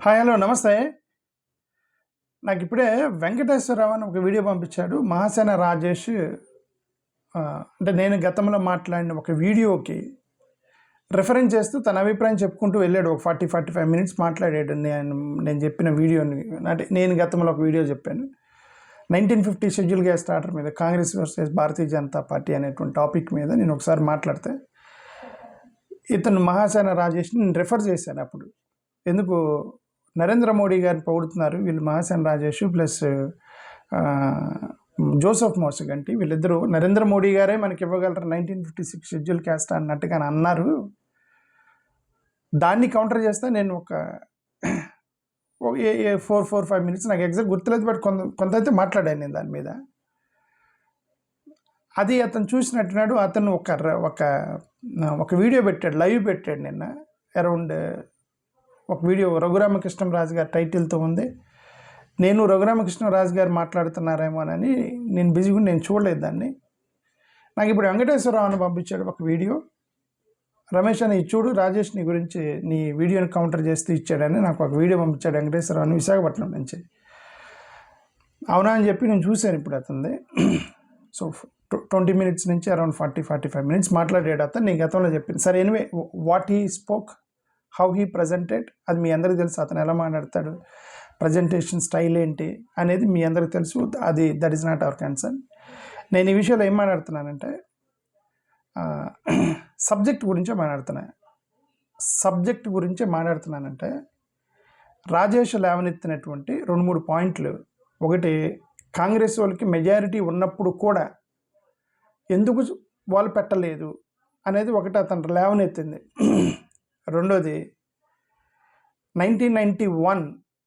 Hi hello నమస్తే. నాకు ఇప్పుడే వెంకటేశ్వరరావు అని ఒక వీడియో పంపించాడు. మహాసేన రాజేష్ అంటే నేను గతంలో మాట్లాడిన ఒక వీడియోకి రిఫరెన్స్ చేస్తూ తన అభిప్రాయం చెప్పుకుంటూ వెళ్ళాడు. ఒక 45 మినిట్స్ మాట్లాడాడు. నేను చెప్పిన వీడియోని అంటే నేను గతంలో ఒక వీడియో చెప్పాను. 1950 షెడ్యూల్ క్యాస్ట్ ఆర్డర్ మీద కాంగ్రెస్ వర్సెస్ భారతీయ జనతా పార్టీ అనేటువంటి టాపిక్ మీద నేను ఒకసారి మాట్లాడితే ఇతను మహాసేన రాజేష్ని నేను రెఫర్ చేశాను. అప్పుడు ఎందుకు నరేంద్ర మోడీ గారిని పొగుడుతున్నారు వీళ్ళు, మహాసేన రాజేష్ ప్లస్ జోసెఫ్ మోసగంటి, వీళ్ళిద్దరూ నరేంద్ర మోడీ గారే మనకి ఇవ్వగలరు 1956 షెడ్యూల్ క్యాస్ట్ అన్నట్టుగా అన్నారు. దాన్ని కౌంటర్ చేస్తే నేను ఒక 4-5 మినిట్స్, నాకు ఎగ్జాక్ట్ గుర్తులేదు, బట్ కొంత అయితే మాట్లాడాను నేను దాని మీద. అది అతను చూసినట్టున్నాడు. అతను ఒక వీడియో పెట్టాడు, లైవ్ పెట్టాడు నిన్న. అరౌండ్ ఒక వీడియో రఘురామకృష్ణరాజు గారి టైటిల్తో ఉంది. నేను రఘురామకృష్ణరాజు గారు మాట్లాడుతున్నారేమోనని నేను బిజీగా నేను చూడలేదు దాన్ని. నాకు ఇప్పుడు వెంకటేశ్వరరావు అని పంపించాడు ఒక వీడియో. రమేష్ అని చూడు, రాజేష్ నీ గురించి నీ వీడియోని కౌంటర్ చేస్తూ ఇచ్చాడని నాకు ఒక వీడియో పంపించాడు వెంకటేశ్వరరావు అని, విశాఖపట్నం నుంచి. అవునా అని చెప్పి నేను చూశాను ఇప్పుడు అతనిది. సో 20 మినిట్స్ నుంచి అరౌండ్ 40-45 మినిట్స్ మాట్లాడాడు అతను. నేను గతంలో చెప్పింది. సరే, anyway what he spoke, how he presented, అది మీ అందరికీ తెలుసు. అతను ఎలా మాట్లాడతాడు, ప్రజెంటేషన్ స్టైల్ ఏంటి అనేది మీ అందరికీ తెలుసు. That is not our concern. నేను ఈ విషయంలో ఏం మాట్లాడుతున్నానంటే సబ్జెక్ట్ గురించే మాట్లాడుతున్నానంటే రాజేష్ లేవనెత్తినటువంటి 2-3 పాయింట్లు. ఒకటి, కాంగ్రెస్ వాళ్ళకి మెజారిటీ ఉన్నప్పుడు కూడా ఎందుకు వాళ్ళు పెట్టలేదు అనేది ఒకటి అతను లేవనెత్తింది. రెండోది, 1991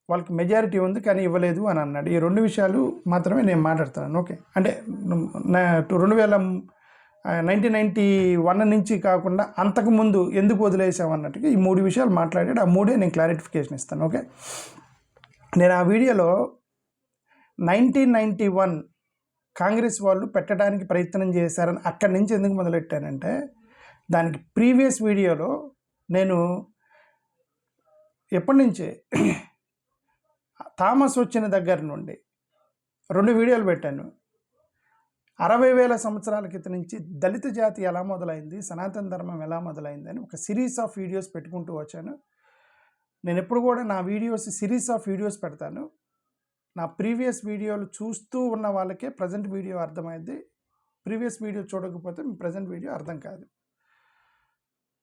వాళ్ళకి మెజారిటీ ఉంది కానీ ఇవ్వలేదు అని అన్నాడు. ఈ 2 విషయాలు మాత్రమే నేను మాట్లాడుతున్నాను. ఓకే, అంటే 1991 నుంచి కాకుండా అంతకుముందు ఎందుకు వదిలేసామన్నట్టుగా ఈ 3 విషయాలు మాట్లాడాడు. ఆ 3 నేను క్లారిఫికేషన్ ఇస్తాను. ఓకే, నేను ఆ వీడియోలో 1991 కాంగ్రెస్ వాళ్ళు పెట్టడానికి ప్రయత్నం చేశారని అక్కడి నుంచి ఎందుకు మొదలెట్టానంటే, దానికి ప్రీవియస్ వీడియోలో నేను ఎప్పటి నుంచే థామస్ వచ్చిన దగ్గర నుండి 2 వీడియోలు పెట్టాను. 60,000 సంవత్సరాల క్రితం నుంచి దళిత జాతి ఎలా మొదలైంది, సనాతన ధర్మం ఎలా మొదలైంది అని ఒక సిరీస్ ఆఫ్ వీడియోస్ పెట్టుకుంటూ వచ్చాను. నేను ఎప్పుడు కూడా నా వీడియోస్ సిరీస్ ఆఫ్ వీడియోస్ పెడతాను. నా ప్రీవియస్ వీడియోలు చూస్తూ ఉన్న వాళ్ళకే ప్రజెంట్ వీడియో అర్థమైంది. ప్రీవియస్ వీడియో చూడకపోతే మీ ప్రజెంట్ వీడియో అర్థం కాదు.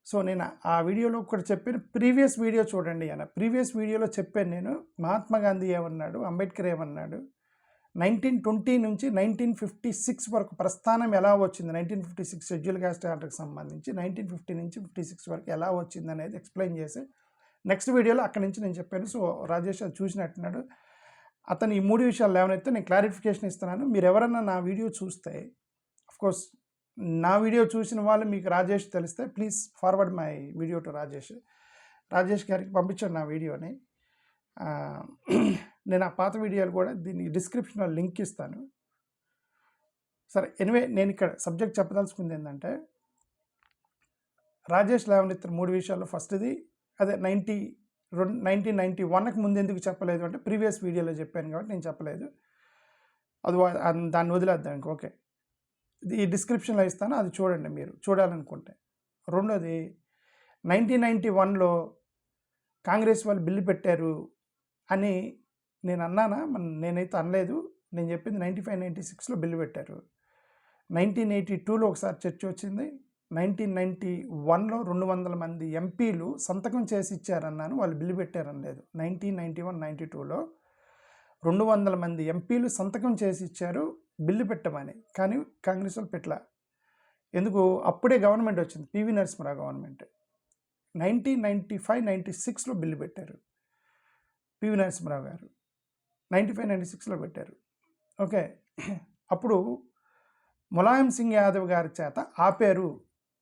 సో నేను ఆ వీడియోలో ఒకటి చెప్పాను, ప్రీవియస్ వీడియో చూడండి అన్న. ప్రీవియస్ వీడియోలో చెప్పాను నేను మహాత్మా గాంధీ ఏమన్నాడు, అంబేద్కర్ ఏమన్నాడు, 1920 నుంచి 1956 వరకు ప్రస్థానం ఎలా వచ్చింది, 1956 షెడ్యూల్ క్యాస్ట్ ఆర్డర్కి సంబంధించి 1950 నుంచి 56 వరకు ఎలా వచ్చింది అనేది ఎక్స్ప్లెయిన్ చేసి నెక్స్ట్ వీడియోలో అక్కడి నుంచి నేను చెప్పాను. సో రాజేష్ అది చూసినట్టున్నాడు. అతను ఈ 3 విషయాలు లేవనైతే నేను క్లారిఫికేషన్ ఇస్తున్నాను. మీరు ఎవరన్నా నా వీడియో చూస్తే, అఫ్కోర్స్ నా వీడియో చూసిన వాళ్ళు మీకు రాజేష్ తెలిస్తే please forward my video to Rajesh గారికి పంపించాను నా వీడియోని. నేను ఆ పాత వీడియోలు కూడా దీన్ని డిస్క్రిప్షన్లో లింక్ ఇస్తాను. సరే, ఎనివే నేను ఇక్కడ సబ్జెక్ట్ చెప్పదలుచుకుంది ఏంటంటే, రాజేష్ లేవనెత్తిన 3 విషయాల్లో ఫస్ట్ది అదే 1991కి ముందు ఎందుకు చెప్పలేదు అంటే, ప్రీవియస్ వీడియోలో చెప్పాను కాబట్టి నేను చెప్పలేదు. అది దాన్ని వదిలేద్దాం ఇంక. ఓకే, ఈ డిస్క్రిప్షన్లో ఇస్తాను, అది చూడండి మీరు చూడాలనుకుంటే. రెండోది, 1991లో కాంగ్రెస్ వాళ్ళు బిల్లు పెట్టారు అని నేను అన్నానా? నేనైతే అనలేదు. నేను చెప్పింది 95-96లో బిల్లు పెట్టారు. 1982లో ఒకసారి చర్చ వచ్చింది. 1991లో 200 మంది ఎంపీలు సంతకం చేసి ఇచ్చారన్నాను, వాళ్ళు బిల్లు పెట్టారని లేదు. 1991-92లో 200 మంది ఎంపీలు సంతకం చేసి ఇచ్చారు బిల్లు పెట్టమని, కానీ కాంగ్రెస్ వాళ్ళు పెట్టలా. ఎందుకు? అప్పుడే గవర్నమెంట్ వచ్చింది, పివి నరసింహరావు గవర్నమెంట్. 1995-96లో బిల్లు పెట్టారు పివి నరసింహరావు గారు, 95-96లో పెట్టారు. ఓకే, అప్పుడు ములాయం సింగ్ యాదవ్ గారి చేత ఆపారు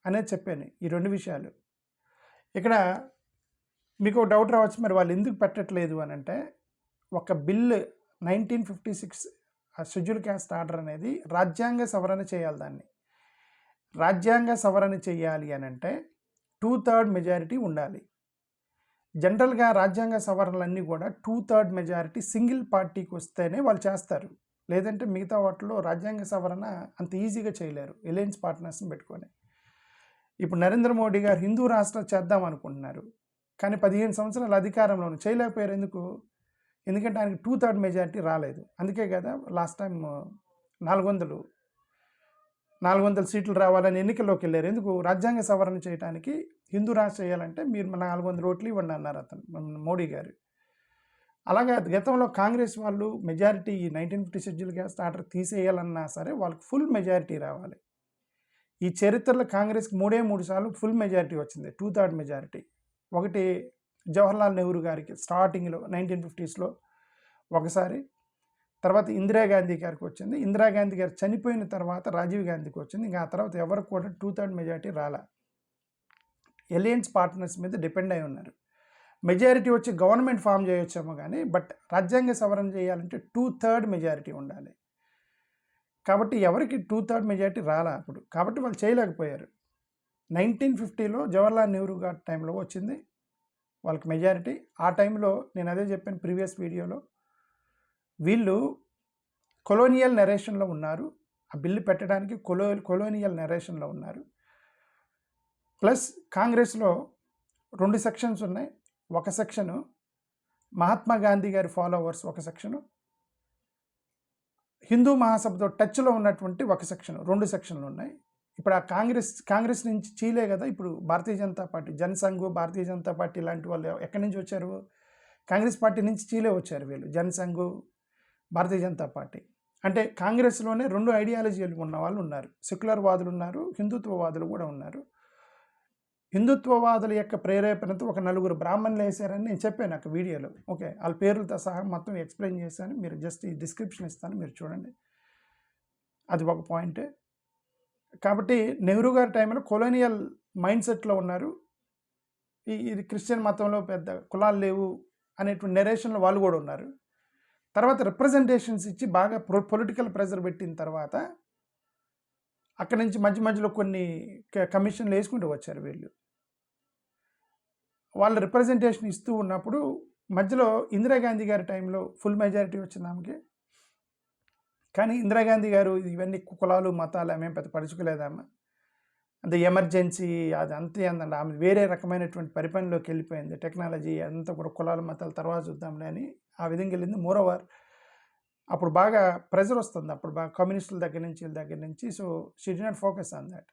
అనేది చెప్పాను. ఈ 2 విషయాలు. ఇక్కడ మీకు డౌట్ రావచ్చు, మరి వాళ్ళు ఎందుకు పెట్టట్లేదు అని అంటే, ఒక బిల్లు 1956 షెడ్యూల్ క్యాస్ట్ ఆర్డర్ అనేది రాజ్యాంగ సవరణ చేయాలి. దాన్ని రాజ్యాంగ సవరణ చేయాలి అని అంటే 2/3 మెజారిటీ ఉండాలి. జనరల్గా రాజ్యాంగ సవరణలన్నీ కూడా 2/3 మెజారిటీ సింగిల్ పార్టీకి వస్తేనే వాళ్ళు చేస్తారు. లేదంటే మిగతా వాటిలో రాజ్యాంగ సవరణ అంత ఈజీగా చేయలేరు ఎలయన్స్ పార్ట్నర్స్ని పెట్టుకొని. ఇప్పుడు నరేంద్ర మోడీ గారు హిందూ రాష్ట్రం చేద్దాం అనుకుంటున్నారు, కానీ 15 సంవత్సరాల అధికారంలో చేయలేకపోయారు. ఎందుకంటే ఆయనకి 2/3 మెజారిటీ రాలేదు. అందుకే కదా లాస్ట్ టైం 400 సీట్లు రావాలని ఎన్నికల్లోకి వెళ్ళారు. ఎందుకు? రాజ్యాంగ సవరణ చేయడానికి. హిందూ రాష్ట్రం చేయాలంటే మీరు 400 ఓట్లు ఇవ్వండి అన్నారు మోడీ గారు. అలాగే గతంలో కాంగ్రెస్ వాళ్ళు మెజారిటీ 1950 షెడ్యూల్ క్యాస్ట్ ఆర్డర్ తీసేయాలన్నా సరే వాళ్ళకి ఫుల్ మెజారిటీ రావాలి. ఈ చరిత్రలో కాంగ్రెస్కి 3 సార్లు ఫుల్ మెజారిటీ వచ్చింది, 2/3 మెజారిటీ. ఒకటి జవహర్లాల్ నెహ్రూ గారికి స్టార్టింగ్లో 1950స్లో ఒకసారి, తర్వాత ఇందిరాగాంధీ గారికి వచ్చింది. ఇందిరాగాంధీ గారు చనిపోయిన తర్వాత రాజీవ్ గాంధీకి వచ్చింది. ఇంకా ఆ తర్వాత ఎవరికి కూడా 2/3 మెజారిటీ రాలా. ఎలయన్స్ పార్ట్నర్స్ మీద డిపెండ్ అయి ఉన్నారు. మెజారిటీ వచ్చి గవర్నమెంట్ ఫామ్ చేయొచ్చేమో కానీ, బట్ రాజ్యాంగ సవరణ చేయాలంటే 2/3 మెజారిటీ ఉండాలి. కాబట్టి ఎవరికి 2/3 మెజారిటీ రాలా అప్పుడు. కాబట్టి వాళ్ళు చేయలేకపోయారు. 1950లో జవహర్లాల్ నెహ్రూ గారి టైంలో వచ్చింది వాళ్ళకి మెజారిటీ. ఆ టైంలో నేను అదే చెప్పాను ప్రీవియస్ వీడియోలో, వీళ్ళు కొలోనియల్ నెరేషన్లో ఉన్నారు. ఆ బిల్లు పెట్టడానికి కొలోనియల్ నెరేషన్లో ఉన్నారు. ప్లస్ కాంగ్రెస్లో 2 సెక్షన్స్ ఉన్నాయి. ఒక సెక్షను మహాత్మా గాంధీ గారి ఫాలోవర్స్, ఒక సెక్షను హిందూ మహాసభతో టచ్లో ఉన్నటువంటి ఒక సెక్షన్, 2 సెక్షన్లు ఉన్నాయి. ఇప్పుడు ఆ కాంగ్రెస్ నుంచి చీలే కదా ఇప్పుడు భారతీయ జనతా పార్టీ, జనసంఘ్, భారతీయ జనతా పార్టీ లాంటి వాళ్ళు ఎక్కడి నుంచి వచ్చారు? కాంగ్రెస్ పార్టీ నుంచి చీలే వచ్చారు వీళ్ళు. జనసంఘ్, భారతీయ జనతా పార్టీ అంటే కాంగ్రెస్లోనే 2 ఐడియాలజీలు ఉన్న వాళ్ళు ఉన్నారు. సెక్యులర్ వాదులు ఉన్నారు, హిందుత్వవాదులు కూడా ఉన్నారు. హిందుత్వవాదుల యొక్క ప్రేరేపణతో ఒక 4 బ్రాహ్మణులు వేశారని నేను చెప్పాను నాకు వీడియోలో. ఓకే, వాళ్ళ పేర్లతో సహా మొత్తం ఎక్స్ప్లెయిన్ చేశాను. మీరు జస్ట్ ఈ డిస్క్రిప్షన్ ఇస్తాను, మీరు చూడండి. అది ఒక పాయింట్. కాబట్టి నెహ్రూ గారి టైంలో కొలోనియల్ మైండ్ సెట్లో ఉన్నారు. ఇది క్రిస్టియన్ మతంలో పెద్ద కులాలు లేవు అనేటువంటి నెరేషన్లో వాళ్ళు కూడా ఉన్నారు. తర్వాత రిప్రజెంటేషన్స్ ఇచ్చి బాగా పొలిటికల్ ప్రెజర్ పెట్టిన తర్వాత అక్కడి నుంచి మధ్యలో కొన్ని కమిషన్లు వేసుకుంటూ వచ్చారు వీళ్ళు. వాళ్ళు రిప్రజెంటేషన్ ఇస్తూ ఉన్నప్పుడు మధ్యలో ఇందిరాగాంధీ గారి టైంలో ఫుల్ మెజారిటీ వచ్చింది ఆమెకి. కానీ ఇందిరాగాంధీ గారు ఇవన్నీ కులాలు మతాలు ఆమె పెద్ద పడుచుకోలేదామె. అంత ఎమర్జెన్సీ అది అంతే అందండి. ఆమె వేరే రకమైనటువంటి పరిపాలనలోకి వెళ్ళిపోయింది. టెక్నాలజీ అంతా కూడా కులాలు మతాలు తర్వాత చూద్దాంలే అని ఆ విధంగా వెళ్ళింది. మోరోవర్ అప్పుడు బాగా ప్రెజర్ వస్తుంది, అప్పుడు బాగా కమ్యూనిస్టుల దగ్గర నుంచి వీళ్ళ దగ్గర నుంచి. So she did not focus on that.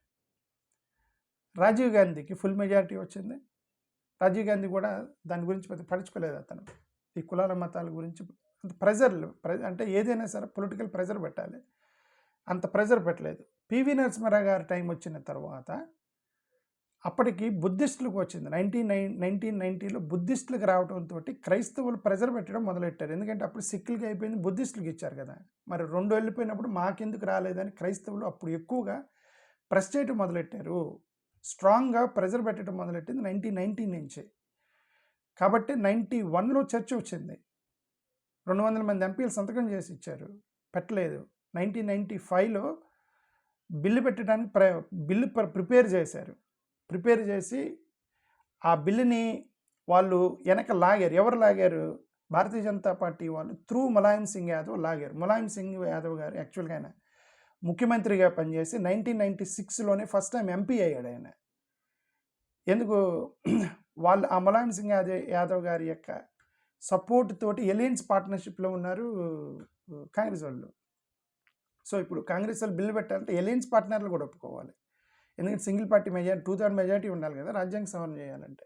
Rajiv గాంధీకి ఫుల్ మెజారిటీ వచ్చింది. రాజీవ్ గాంధీ కూడా దాని గురించి పెద్ద పడుచుకోలేదు. అతను ఈ కులాల మతాల గురించి అంత ప్రెజర్లు అంటే ఏదైనా సరే పొలిటికల్ ప్రెజర్ పెట్టాలి, అంత ప్రెజర్ పెట్టలేదు. పివి నరసింహారావు గారి టైం వచ్చిన తర్వాత అప్పటికి బుద్ధిస్టులకు వచ్చింది. 1990లో బుద్ధిస్టులకు రావడంతో క్రైస్తవులు ప్రెజర్ పెట్టడం మొదలెట్టారు. ఎందుకంటే అప్పుడు సిక్కులకి అయిపోయింది, బుద్ధిస్టులకు ఇచ్చారు కదా. మరి 2 వెళ్ళిపోయినప్పుడు మాకెందుకు రాలేదని క్రైస్తవులు అప్పుడు ఎక్కువగా ప్రెస్ చేయడం మొదలెట్టారు. స్ట్రాంగ్గా ప్రెజర్ పెట్టడం మొదలెట్టింది 1990 నుంచి. కాబట్టి 91లో చర్చ వచ్చింది. 200 మంది ఎంపీలు సంతకం చేసి ఇచ్చారు, పెట్టలేదు. 1995లో బిల్లు పెట్టడానికి బిల్లు ప్రిపేర్ చేశారు. ప్రిపేర్ చేసి ఆ బిల్లుని వాళ్ళు వెనక లాగారు. ఎవరు లాగారు? భారతీయ జనతా పార్టీ వాళ్ళు త్రూ ములాయం సింగ్ యాదవ్ లాగారు. ములాయం సింగ్ యాదవ్ గారు యాక్చువల్గా ఆయన ముఖ్యమంత్రిగా పనిచేసి 1996లోనే ఫస్ట్ టైం ఎంపీ అయ్యాడు ఆయన. ఎందుకు? వాళ్ళు ఆ ములాయం సింగ్ యాదవ్ గారి యొక్క సపోర్ట్ తోటి ఎలయన్స్ పార్ట్నర్షిప్లో ఉన్నారు కాంగ్రెస్ వాళ్ళు. సో ఇప్పుడు కాంగ్రెస్ వాళ్ళు బిల్లు పెట్టాలంటే ఎలయన్స్ పార్ట్నర్లు కూడా ఒప్పుకోవాలి. ఎందుకంటే సింగిల్ పార్టీ మెజారిటీ 2/3 మెజారిటీ ఉండాలి కదా రాజ్యాంగ సవరణ చేయాలంటే.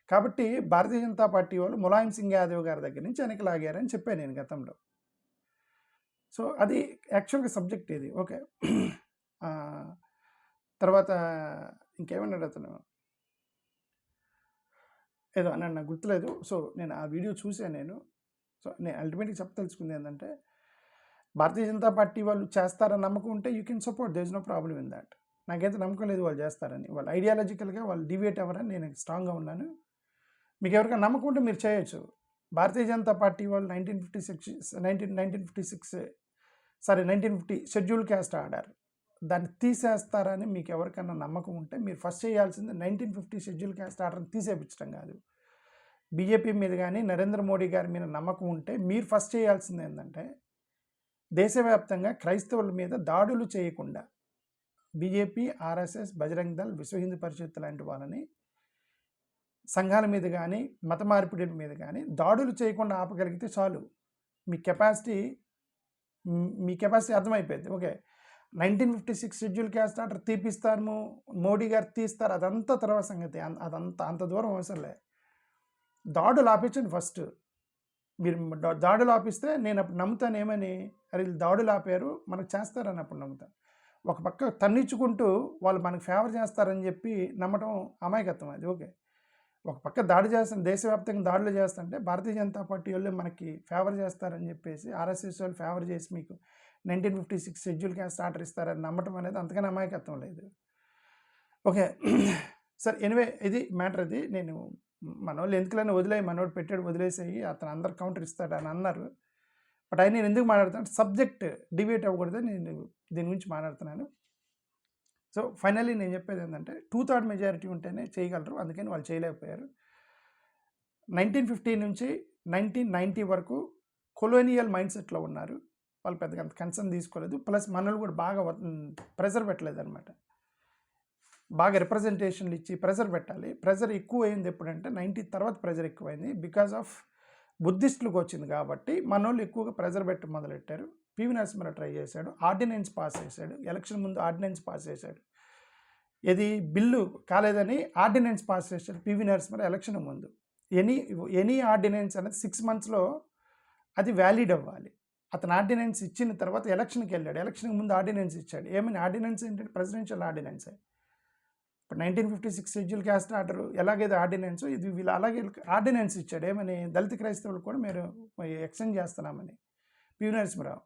కాబట్టి భారతీయ జనతా పార్టీ వాళ్ళు ములాయం సింగ్ యాదవ్ గారి దగ్గర నుంచి వెనక్కి లాగారని చెప్పాను నేను గతంలో. సో అది యాక్చువల్గా సబ్జెక్ట్ ఇది. ఓకే, తర్వాత ఇంకేమన్నాడు అతను, ఏదో అన్నాడు, నాకు గుర్తులేదు. సో నేను ఆ వీడియో చూసాను నేను. సో నేను అల్టిమేట్గా చెప్పదలుచుకుంది ఏంటంటే, భారతీయ జనతా పార్టీ వాళ్ళు చేస్తారని నమ్మకం ఉంటే you can support, there is no problem in that. నాకైతే నమ్మకం లేదు వాళ్ళు చేస్తారని. వాళ్ళు ఐడియాలజికల్గా వాళ్ళు డివేట్ అవ్వరని నేను స్ట్రాంగ్గా ఉన్నాను. మీకు ఎవరికైనా నమ్మకం ఉంటే మీరు చేయొచ్చు. భారతీయ జనతా పార్టీ వాళ్ళు 1950 షెడ్యూల్ క్యాస్ట్ ఆర్డర్ దాన్ని తీసేస్తారని మీకు ఎవరికైనా నమ్మకం ఉంటే మీరు ఫస్ట్ చేయాల్సింది 1950 షెడ్యూల్ క్యాస్ట్ ఆర్డర్ని తీసేపించడం కాదు, బీజేపీ మీద కానీ నరేంద్ర మోడీ గారి మీద నమ్మకం ఉంటే మీరు ఫస్ట్ చేయాల్సింది ఏంటంటే దేశవ్యాప్తంగా క్రైస్తవుల మీద దాడులు చేయకుండా బీజేపీ, ఆర్ఎస్ఎస్, బజరంగ్ దళ్, విశ్వ హిందూ పరిషత్ లాంటి వాళ్ళని సంఘాల మీద కానీ మత మార్పిడిల మీద కానీ దాడులు చేయకుండా ఆపగలిగితే చాలు. మీ కెపాసిటీ అర్థమైపోయింది. ఓకే, 1956 షెడ్యూల్ క్యాస్ట్ ఆర్డర్ తీపిస్తాము, మోడీ గారు తీస్తారు, అదంతా తర్వాత సంగతి. అంత దూరం అవసరంలే. దాడులు ఆపించండి ఫస్ట్. మీరు దాడులు ఆపిస్తే నేను అప్పుడు నమ్ముతాను ఏమని, అరే వీళ్ళు దాడులు ఆపారు మనకు చేస్తారని అప్పుడు నమ్ముతాను. ఒక పక్క తన్నించుకుంటూ వాళ్ళు మనకు ఫేవర్ చేస్తారని చెప్పి నమ్మటం అమాయకత్వం అది. ఓకే, ఒక పక్క దాడి చేస్తాను, దేశవ్యాప్తంగా దాడులు చేస్తుంటే భారతీయ జనతా పార్టీ వాళ్ళు మనకి ఫేవర్ చేస్తారని చెప్పేసి ఆర్ఎస్ఎస్ వాళ్ళు ఫేవర్ చేసి మీకు 1956 షెడ్యూల్ క్యాస్ట్ ఆర్డర్ ఇస్తారని నమ్మటం అనేది అంతకన్నా అమాయకత్వం లేదు. ఓకే సార్, ఎనివే ఇది మ్యాటర్. అది నేను మనోళ్ళు ఎందుకులని వదిలేయి, మనోడు పెట్టాడు వదిలేసేయి, అతను అందరు కౌంటర్ ఇస్తాడు అని అన్నారు. బట్ ఆయన నేను ఎందుకు మాట్లాడుతాను, సబ్జెక్ట్ డిబేట్ అవ్వకూడదు, నేను దీని గురించి మాట్లాడుతున్నాను. సో ఫైనల్లీ నేను చెప్పేది ఏంటంటే 2/3 మెజారిటీ ఉంటేనే చేయగలరు, అందుకని వాళ్ళు చేయలేకపోయారు. 1950 నుంచి 1990 వరకు కొలోనియల్ మైండ్ సెట్లో ఉన్నారు. వాళ్ళు పెద్దగా అంత కన్సర్న్ తీసుకోలేదు. ప్లస్ మనల్ని కూడా బాగా ప్రెజర్ పెట్టలేదు అనమాట. బాగా రిప్రజెంటేషన్లు ఇచ్చి ప్రెజర్ పెట్టాలి. ప్రెజర్ ఎక్కువ అయింది ఎప్పుడంటే 90 తర్వాత ప్రెజర్ ఎక్కువైంది. బికాజ్ ఆఫ్ బుద్ధిస్టులకు వచ్చింది కాబట్టి మనోళ్ళు ఎక్కువగా ప్రెజర్ పెట్టి మొదలెట్టారు. పివి నరసింహారావు ట్రై చేశాడు, ఆర్డినెన్స్ పాస్ చేశాడు, ఎలక్షన్ ముందు ఆర్డినెన్స్ పాస్ చేశాడు. ఇది బిల్లు కాలేదని ఆర్డినెన్స్ పాస్ చేశాడు పివి నరసింహారావు ఎలక్షన్ ముందు. ఎనీ ఆర్డినెన్స్ అనేది 6 monthsలో అది వ్యాలిడ్ అవ్వాలి. అతను ఆర్డినెన్స్ ఇచ్చిన తర్వాత ఎలక్షన్కి వెళ్ళాడు, ఎలక్షన్కి ముందు ఆర్డినెన్స్ ఇచ్చాడు. ఏమని ఆర్డినెన్స్ ఏంటంటే ప్రెసిడెన్షియల్ ఆర్డినెన్సే. ఇప్పుడు 1956 షెడ్యూల్ క్యాస్ట్ ఆర్డర్ ఎలాగైతే ఆర్డినెన్స్, ఇది వీళ్ళు అలాగే ఆర్డినెన్స్ ఇచ్చాడు. ఏమని దళిత క్రైస్తవులు కూడా మీరు ఎక్స్టెండ్ చేస్తున్నామని. పివి నరసింహారావు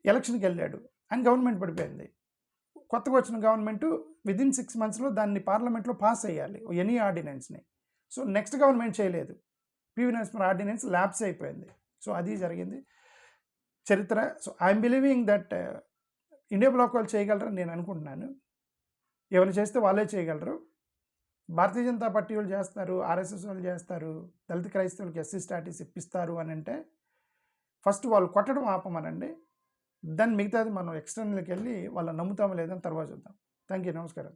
ఎలక్షన్కి వెళ్ళాడు, ఆయన గవర్నమెంట్ పడిపోయింది. కొత్తగా వచ్చిన గవర్నమెంట్ విదిన్ 6 monthsలో దాన్ని పార్లమెంట్లో పాస్ అయ్యాలి ఎనీ ఆర్డినెన్స్ని. సో నెక్స్ట్ గవర్నమెంట్ చేయలేదు, పివి నరసింహారావు ఆర్డినెన్స్ ల్యాప్స్ అయిపోయింది. సో అది జరిగింది చరిత్ర. So I'm believing that India bloc వాళ్ళు చేయగలరని నేను అనుకుంటున్నాను. ఎవరు చేస్తే వాళ్ళే చేయగలరు. భారతీయ జనతా పార్టీ వాళ్ళు చేస్తారు, ఆర్ఎస్ఎస్ వాళ్ళు చేస్తారు, దళిత క్రైస్తవులకి ఎస్సీ స్టాటస్ ఇప్పిస్తారు అని అంటే ఫస్ట్ వాళ్ళు కొట్టడం ఆపమనండి. దాన్ని మిగతాది మనం ఎక్స్టర్నల్కి వెళ్ళి వాళ్ళని నమ్ముతామో లేదని తర్వాత చూద్దాం. థ్యాంక్ యూ, నమస్కారం.